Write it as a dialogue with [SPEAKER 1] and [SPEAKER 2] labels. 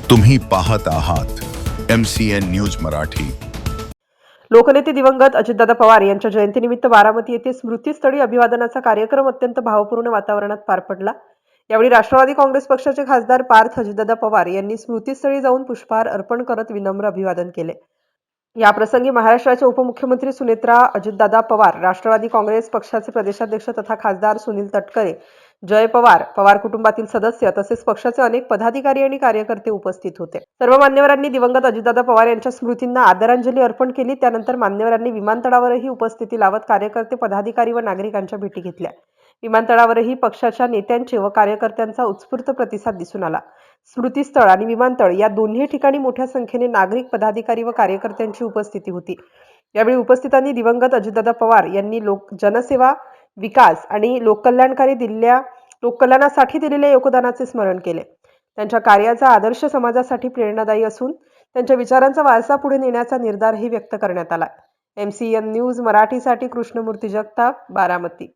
[SPEAKER 1] तुम्ही पाहत आहात MCN न्यूज मराठी।
[SPEAKER 2] लोकनेते दिवंगत अजितदादा पवार यांच्या जयंतीनिमित्त बारामती येथे स्मृतीस्थळी अभिवादनाचा कार्यक्रम अत्यंत भावपूर्ण वातावरणात पार पडला। यावेळी राष्ट्रवादी काँग्रेस पक्षाचे खासदार पार्थ अजितदादा पवार यांनी स्मृतीस्थळी जाऊन पुष्पहार अर्पण करत विनम्र अभिवादन केले। या प्रसंगी महाराष्ट्राचे उपमुख्यमंत्री सुनेत्रा अजितदादा पवार, राष्ट्रवादी काँग्रेस पक्षाचे प्रदेशाध्यक्ष तथा खासदार सुनील तटकरे, जय पवार, पवार कुटुंबातील सदस्य तसेच पक्षाचे अनेक पदाधिकारी आणि कार्यकर्ते उपस्थित होते। सर्व मान्यवरांनी दिवंगत अजितदादा पवार यांच्या स्मृतींना आदरांजली अर्पण केली। त्यानंतर मान्यवरांनी विमानतळावरही उपस्थिती लावत कार्यकर्ते, पदाधिकारी व नागरिकांच्या भेटी घेतल्या। विमानतळावरही पक्षाच्या नेत्यांचे व कार्यकर्त्यांचा उत्स्फूर्त प्रतिसाद दिसून आला। स्मृतीस्थळ आणि विमानतळ या दोन्ही ठिकाणी मोठ्या संख्येने नागरिक, पदाधिकारी व कार्यकर्त्यांची उपस्थिती होती। यावेळी उपस्थितांनी दिवंगत अजितदादा पवार यांनी जनसेवा, विकास आणि लोककल्याणासाठी दिलेल्या योगदानाचे स्मरण केले। त्यांच्या कार्याचा आदर्श समाजासाठी प्रेरणादायी असून त्यांच्या विचारांचा वारसा पुढे नेण्याचा निर्धारही व्यक्त करण्यात आला। MCN न्यूज मराठीसाठी कृष्णमूर्ती जगताप, बारामती।